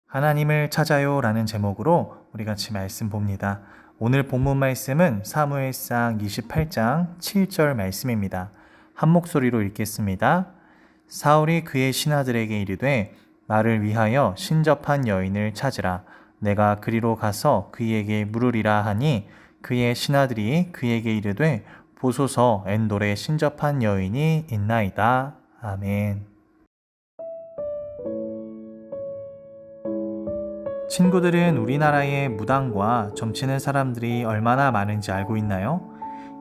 하나님을 찾아요 라는 제목으로 우리 같이 말씀 봅니다. 오늘 본문 말씀은 사무엘상 28장 7절 말씀입니다. 한 목소리로 읽겠습니다. 사울이 그의 신하들에게 이르되 나를 위하여 신접한 여인을 찾으라. 내가 그리로 가서 그에게 물으리라 하니 그의 신하들이 그에게 이르되 보소서 엔돌에 신접한 여인이 있나이다. 아멘. 친구들은 우리나라에 무당과 점치는 사람들이 얼마나 많은지 알고 있나요?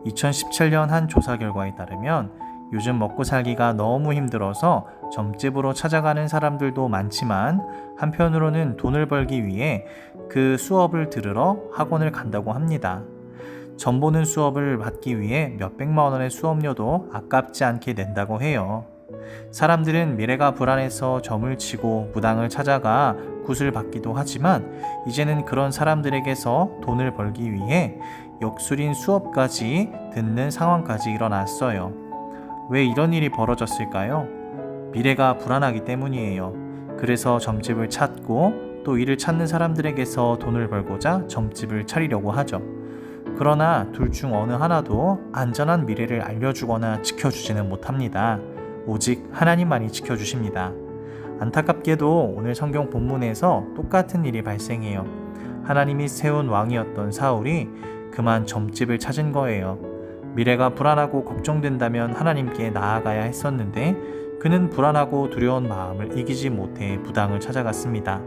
2017년 한 조사 결과에 따르면 요즘 먹고 살기가 너무 힘들어서 점집으로 찾아가는 사람들도 많지만 한편으로는 돈을 벌기 위해 그 수업을 들으러 학원을 간다고 합니다. 점 보는 수업을 받기 위해 몇백만 원의 수업료도 아깝지 않게 낸다고 해요. 사람들은 미래가 불안해서 점을 치고 무당을 찾아가 굿을 받기도 하지만 이제는 그런 사람들에게서 돈을 벌기 위해 역술인 수업까지 듣는 상황까지 일어났어요. 왜 이런 일이 벌어졌을까요? 미래가 불안하기 때문이에요. 그래서 점집을 찾고 또 이를 찾는 사람들에게서 돈을 벌고자 점집을 차리려고 하죠. 그러나 둘 중 어느 하나도 안전한 미래를 알려주거나 지켜주지는 못합니다. 오직 하나님만이 지켜주십니다. 안타깝게도 오늘 성경 본문에서 똑같은 일이 발생해요. 하나님이 세운 왕이었던 사울이 그만 점집을 찾은 거예요. 미래가 불안하고 걱정된다면 하나님께 나아가야 했었는데 그는 불안하고 두려운 마음을 이기지 못해 무당을 찾아갔습니다.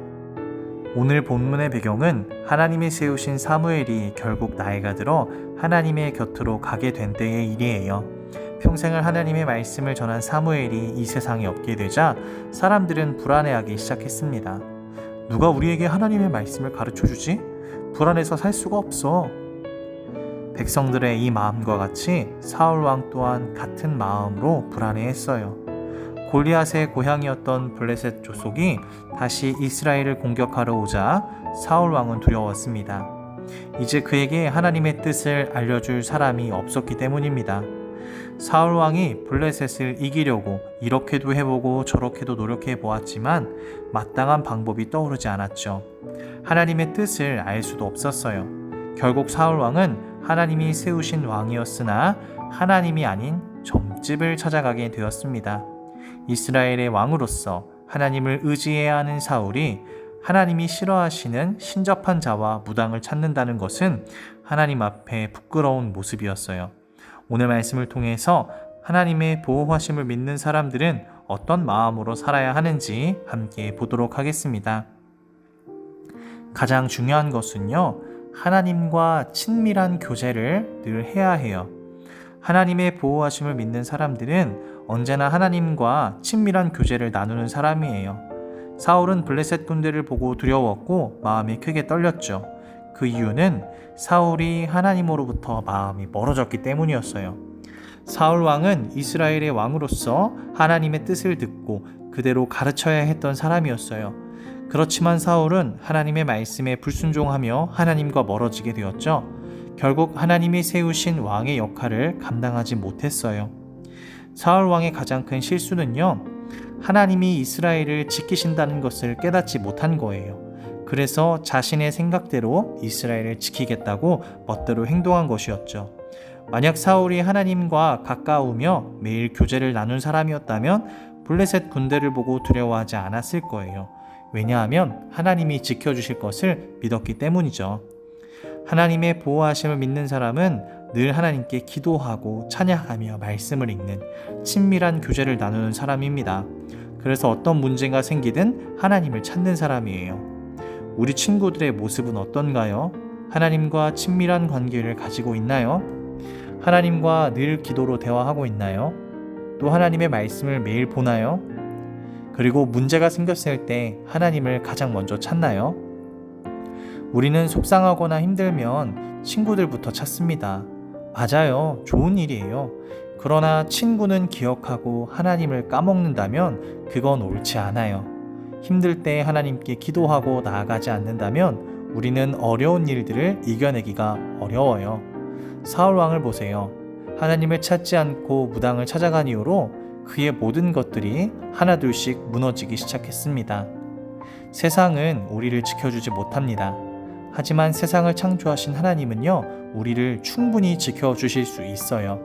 오늘 본문의 배경은 하나님이 세우신 사무엘이 결국 나이가 들어 하나님의 곁으로 가게 된 때의 일이에요. 평생을 하나님의 말씀을 전한 사무엘이 이 세상에 없게 되자 사람들은 불안해하기 시작했습니다. 누가 우리에게 하나님의 말씀을 가르쳐주지? 불안해서 살 수가 없어. 백성들의 이 마음과 같이 사울 왕 또한 같은 마음으로 불안해했어요. 골리앗의 고향이었던 블레셋 족속이 다시 이스라엘을 공격하러 오자 사울 왕은 두려웠습니다. 이제 그에게 하나님의 뜻을 알려줄 사람이 없었기 때문입니다. 사울 왕이 블레셋을 이기려고 이렇게도 해보고 저렇게도 노력해 보았지만 마땅한 방법이 떠오르지 않았죠. 하나님의 뜻을 알 수도 없었어요. 결국 사울 왕은 하나님이 세우신 왕이었으나 하나님이 아닌 점집을 찾아가게 되었습니다. 이스라엘의 왕으로서 하나님을 의지해야 하는 사울이 하나님이 싫어하시는 신접한 자와 무당을 찾는다는 것은 하나님 앞에 부끄러운 모습이었어요. 오늘 말씀을 통해서 하나님의 보호하심을 믿는 사람들은 어떤 마음으로 살아야 하는지 함께 보도록 하겠습니다. 가장 중요한 것은요, 하나님과 친밀한 교제를 늘 해야 해요. 하나님의 보호하심을 믿는 사람들은 언제나 하나님과 친밀한 교제를 나누는 사람이에요. 사울은 블레셋 군대를 보고 두려웠고 마음이 크게 떨렸죠. 그 이유는 사울이 하나님으로부터 마음이 멀어졌기 때문이었어요. 사울 왕은 이스라엘의 왕으로서 하나님의 뜻을 듣고 그대로 가르쳐야 했던 사람이었어요. 그렇지만 사울은 하나님의 말씀에 불순종하며 하나님과 멀어지게 되었죠. 결국 하나님이 세우신 왕의 역할을 감당하지 못했어요. 사울 왕의 가장 큰 실수는요, 하나님이 이스라엘을 지키신다는 것을 깨닫지 못한 거예요. 그래서 자신의 생각대로 이스라엘을 지키겠다고 멋대로 행동한 것이었죠. 만약 사울이 하나님과 가까우며 매일 교제를 나눈 사람이었다면 블레셋 군대를 보고 두려워하지 않았을 거예요. 왜냐하면 하나님이 지켜주실 것을 믿었기 때문이죠. 하나님의 보호하심을 믿는 사람은 늘 하나님께 기도하고 찬양하며 말씀을 읽는 친밀한 교제를 나누는 사람입니다. 그래서 어떤 문제가 생기든 하나님을 찾는 사람이에요. 우리 친구들의 모습은 어떤가요? 하나님과 친밀한 관계를 가지고 있나요? 하나님과 늘 기도로 대화하고 있나요? 또 하나님의 말씀을 매일 보나요? 그리고 문제가 생겼을 때 하나님을 가장 먼저 찾나요? 우리는 속상하거나 힘들면 친구들부터 찾습니다. 맞아요. 좋은 일이에요. 그러나 친구는 기억하고 하나님을 까먹는다면 그건 옳지 않아요. 힘들 때 하나님께 기도하고 나아가지 않는다면 우리는 어려운 일들을 이겨내기가 어려워요. 사울 왕을 보세요. 하나님을 찾지 않고 무당을 찾아간 이후로 그의 모든 것들이 하나둘씩 무너지기 시작했습니다. 세상은 우리를 지켜주지 못합니다. 하지만 세상을 창조하신 하나님은요, 우리를 충분히 지켜주실 수 있어요.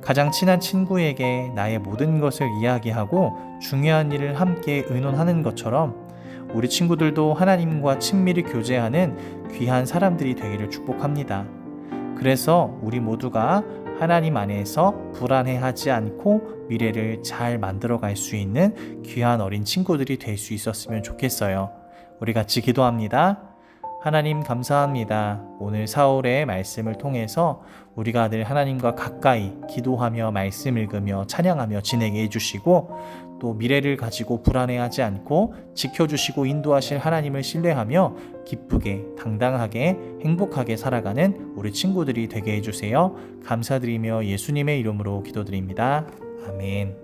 가장 친한 친구에게 나의 모든 것을 이야기하고 중요한 일을 함께 의논하는 것처럼 우리 친구들도 하나님과 친밀히 교제하는 귀한 사람들이 되기를 축복합니다. 그래서 우리 모두가 하나님 안에서 불안해하지 않고 미래를 잘 만들어갈 수 있는 귀한 어린 친구들이 될 수 있었으면 좋겠어요. 우리 같이 기도합니다. 하나님 감사합니다. 오늘 사울의 말씀을 통해서 우리가 늘 하나님과 가까이 기도하며 말씀 읽으며 찬양하며 지내게 해주시고 또 미래를 가지고 불안해하지 않고 지켜주시고 인도하실 하나님을 신뢰하며 기쁘게 당당하게 행복하게 살아가는 우리 친구들이 되게 해주세요. 감사드리며 예수님의 이름으로 기도드립니다. 아멘.